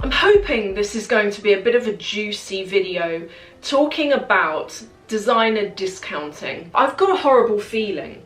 I'm hoping this is going to be a bit of a juicy video talking about designer discounting. I've got a horrible feeling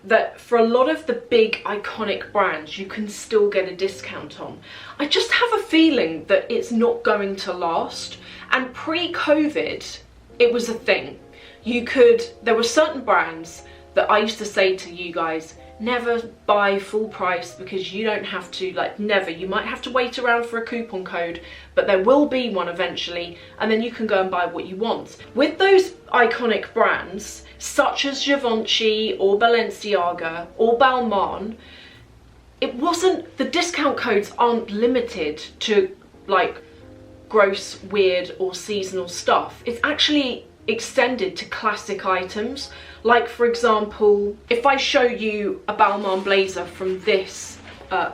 that for a lot of the big iconic brands you can still get a discount on. I just have a feeling that it's not going to last, and pre-COVID it was a thing. There were certain brands that I used to say to you guys, never buy full price because you don't have to, like never, you might have to wait around for a coupon code, but there will be one eventually and then you can go and buy what you want. With those iconic brands such as Givenchy or Balenciaga or Balmain, the discount codes aren't limited to like gross, weird or seasonal stuff. It's actually extended to classic items. Like for example, if I show you a Balmain blazer from this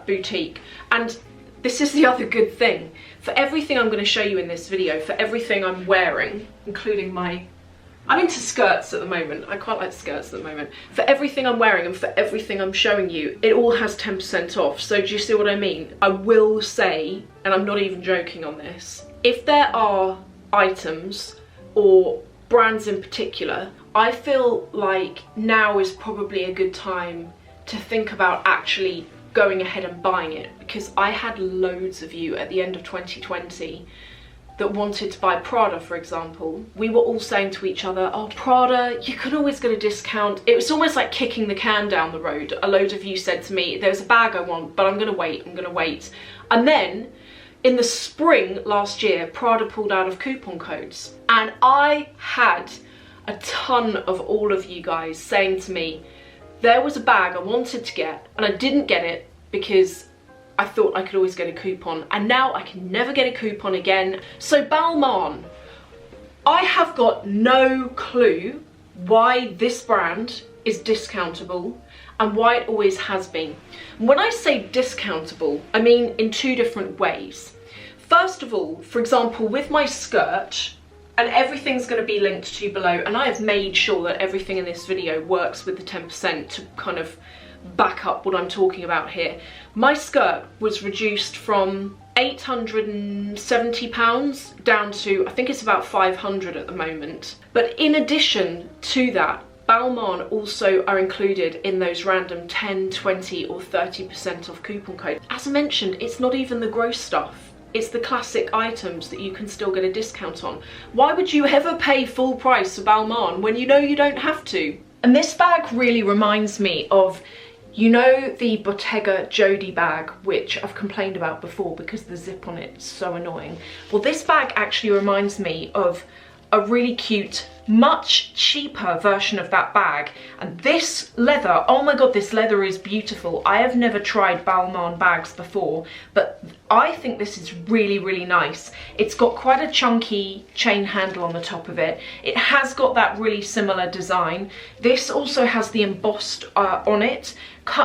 boutique, and this is the other good thing, for everything I'm going to show you in this video, for everything I'm wearing, including I'm into skirts at the moment, I quite like skirts at the moment, for everything I'm wearing and for everything I'm showing you, it all has 10% off. So do you see what I mean? I will say, and I'm not even joking on this, if there are items or brands in particular, I feel like now is probably a good time to think about actually going ahead and buying it, because I had loads of you at the end of 2020 that wanted to buy Prada, for example. We were all saying to each other, oh, Prada, you can always get a discount. It was almost like kicking the can down the road. A load of you said to me, there's a bag I want, but I'm gonna wait. And then in the spring last year, Prada pulled out of coupon codes, and I had a ton of all of you guys saying to me, there was a bag I wanted to get and I didn't get it because I thought I could always get a coupon, and now I can never get a coupon again. So Balmain, I have got no clue why this brand is discountable and why it always has been. When I say discountable, I mean in two different ways. First of all, for example, with my skirt, and everything's going to be linked to below, and I have made sure that everything in this video works with the 10% to kind of back up what I'm talking about here. My skirt was reduced from £870 down to, I think it's about 500 at the moment. But in addition to that, Balmain also are included in those random 10, 20 or 30% off coupon codes. As I mentioned, it's not even the gross stuff. It's the classic items that you can still get a discount on. Why would you ever pay full price for Balmain when you know you don't have to? And this bag really reminds me of, you know, the Bottega Jody bag, which I've complained about before because the zip on it is so annoying. Well, this bag actually reminds me of a really cute, much cheaper version of that bag. And this leather, oh my god, this leather is beautiful. I have never tried Balmain bags before, but I think this is really, really nice. It's got quite a chunky chain handle on the top of it. It has got that really similar design. This also has the embossed on it.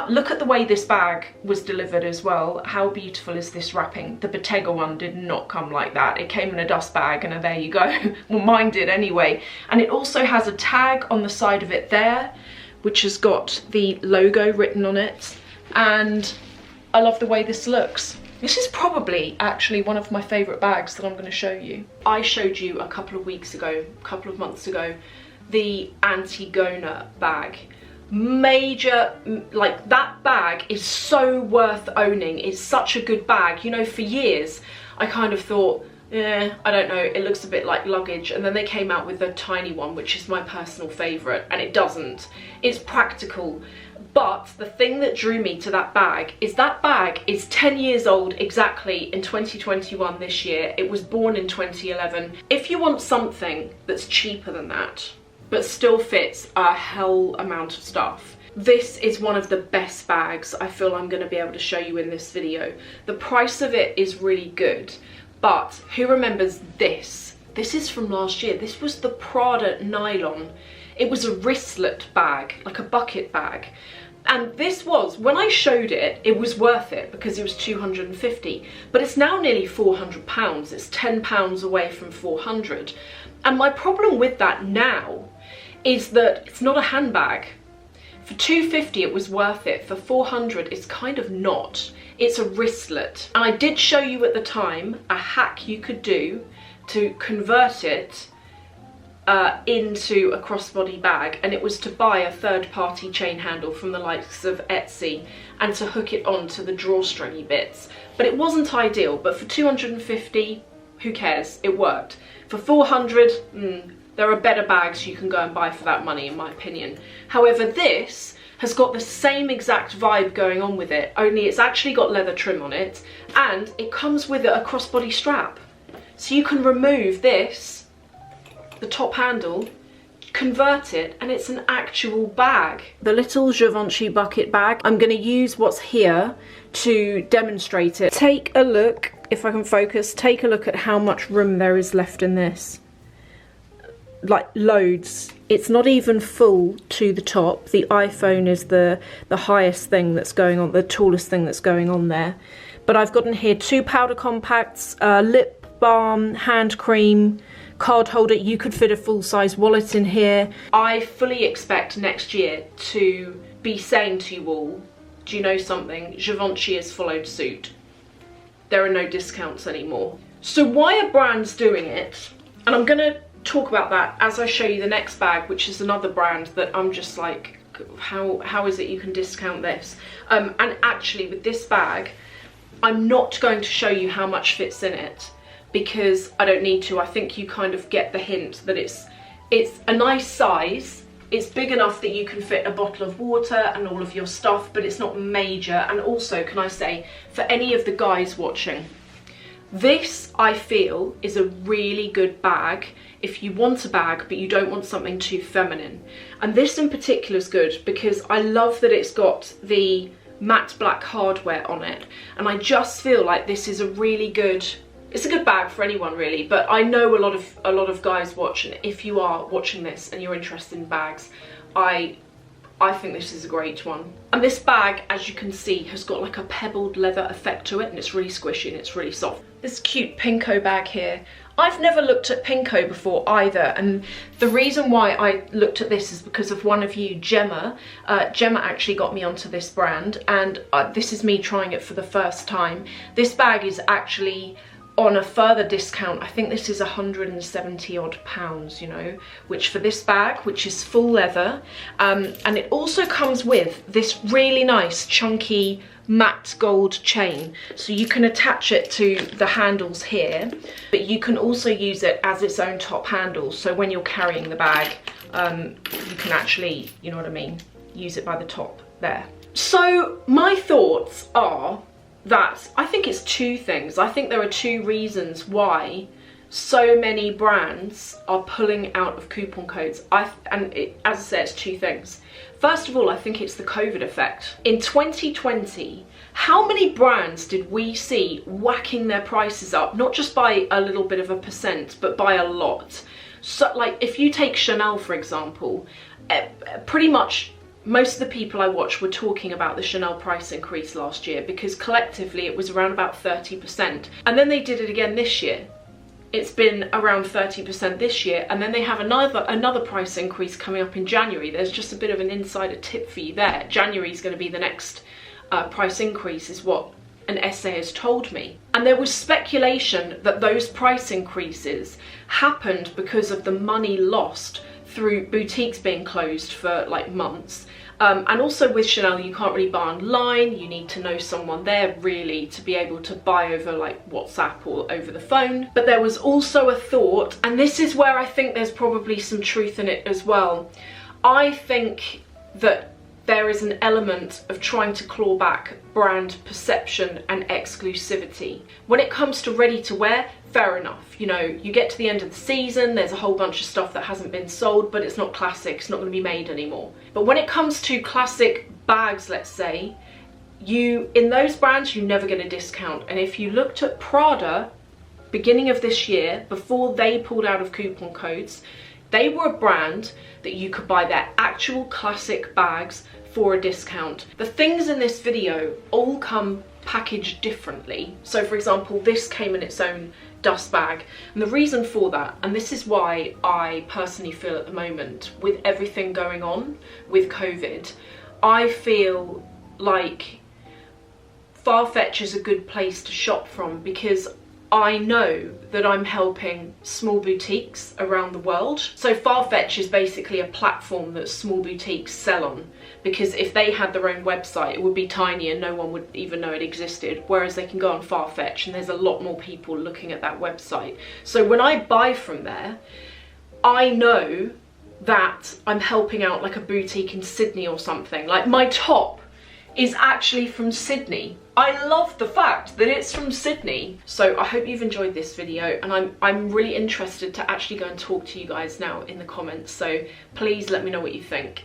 Look at the way this bag was delivered as well. How beautiful is this wrapping? The Bottega one did not come like that. It came in a dust bag and there you go. Well, mine did anyway. And it also has a tag on the side of it there, which has got the logo written on it. And I love the way this looks. This is probably actually one of my favourite bags that I'm going to show you. I showed you a couple of months ago, the Antigona bag. Major, like that bag is so worth owning. It's such a good bag. You know, for years I kind of thought, I don't know, it looks a bit like luggage, and then they came out with a tiny one, which is my personal favourite, and it doesn't. It's practical. But the thing that drew me to that bag is 10 years old exactly in 2021 this year. It was born in 2011. If you want something that's cheaper than that, but still fits a hell amount of stuff, this is one of the best bags I feel I'm going to be able to show you in this video. The price of it is really good, but who remembers this? This is from last year. This was the Prada nylon. It was a wristlet bag, like a bucket bag. And this was, when I showed it, it was worth it because it was 250, but it's now nearly £400. It's £10 away from 400. And my problem with that now is that it's not a handbag. For $250 it was worth it. For $400 it's kind of not. It's a wristlet. And I did show you at the time a hack you could do to convert it into a crossbody bag, and it was to buy a third-party chain handle from the likes of Etsy and to hook it onto the drawstringy bits. But it wasn't ideal, but for $250, who cares? It worked. For $400, there are better bags you can go and buy for that money, in my opinion. However, this has got the same exact vibe going on with it, only it's actually got leather trim on it, and it comes with a crossbody strap. So you can remove this, the top handle, convert it, and it's an actual bag. The little Givenchy bucket bag, I'm going to use what's here to demonstrate it. Take a look, if I can focus, take a look at how much room there is left in this. Like loads. It's not even full to the top. The iPhone is the highest thing that's going on, the tallest thing that's going on there. But I've got in here 2 powder compacts, lip balm, hand cream, card holder. You could fit a full-size wallet in here. I fully expect next year to be saying to you all, do you know something? Givenchy has followed suit. There are no discounts anymore. So why are brands doing it? And I'm gonna talk about that as I show you the next bag, which is another brand that I'm just like, how is it you can discount this? And actually with this bag, I'm not going to show you how much fits in it, because I don't need to. I think you kind of get the hint that it's a nice size. It's big enough that you can fit a bottle of water and all of your stuff, but it's not major. And also, can I say, for any of the guys watching, this I feel is a really good bag if you want a bag but you don't want something too feminine. And this in particular is good because I love that it's got the matte black hardware on it, and I just feel like this is a really good, it's a good bag for anyone really, but I know a lot of guys watch, and if you are watching this and you're interested in bags, I think this is a great one. And this bag, as you can see, has got like a pebbled leather effect to it, and it's really squishy and it's really soft. This cute Pinko bag here, I've never looked at Pinko before either, and the reason why I looked at this is because of one of you, Gemma. Gemma actually got me onto this brand, and this is me trying it for the first time. This bag is actually on a further discount. I think this is 170 odd pounds, you know, which for this bag, which is full leather, and it also comes with this really nice chunky matte gold chain, so you can attach it to the handles here, but you can also use it as its own top handle, so when you're carrying the bag, you can actually, you know what I mean, use it by the top there. So my thoughts are that I think it's 2 things. I think there are 2 reasons why so many brands are pulling out of coupon codes. As I said, it's 2 things. First of all, I think it's the COVID effect. In 2020, how many brands did we see whacking their prices up, not just by a little bit of a percent, but by a lot? So like if you take Chanel, for example, pretty much most of the people I watch were talking about the Chanel price increase last year, because collectively it was around about 30%. And then they did it again this year. It's been around 30% this year, and then they have another price increase coming up in January. There's just a bit of an insider tip for you there. January is going to be the next price increase, is what an essay has told me. And there was speculation that those price increases happened because of the money lost through boutiques being closed for like months. And also with Chanel, you can't really buy online. You need to know someone there really to be able to buy over like WhatsApp or over the phone. But there was also a thought, and this is where I think there's probably some truth in it as well. I think that there is an element of trying to claw back brand perception and exclusivity. When it comes to ready to wear, fair enough. You know, you get to the end of the season, there's a whole bunch of stuff that hasn't been sold, but it's not classic, it's not going to be made anymore. But when it comes to classic bags, let's say, in those brands, you never get a discount. And if you looked at Prada, beginning of this year, before they pulled out of coupon codes, they were a brand that you could buy their actual classic bags for a discount. The things in this video all come packaged differently. So for example, this came in its own dust bag, and the reason for that, and this is why I personally feel at the moment with everything going on with COVID, I feel like FARFETCH is a good place to shop from, because I know that I'm helping small boutiques around the world. So FARFETCH is basically a platform that small boutiques sell on, because if they had their own website, it would be tiny and no one would even know it existed, whereas they can go on FARFETCH and there's a lot more people looking at that website. So when I buy from there, I know that I'm helping out like a boutique in Sydney or something. Like my top is actually from Sydney. I love the fact that it's from Sydney. So I hope you've enjoyed this video, and I'm really interested to actually go and talk to you guys now in the comments, so please let me know what you think.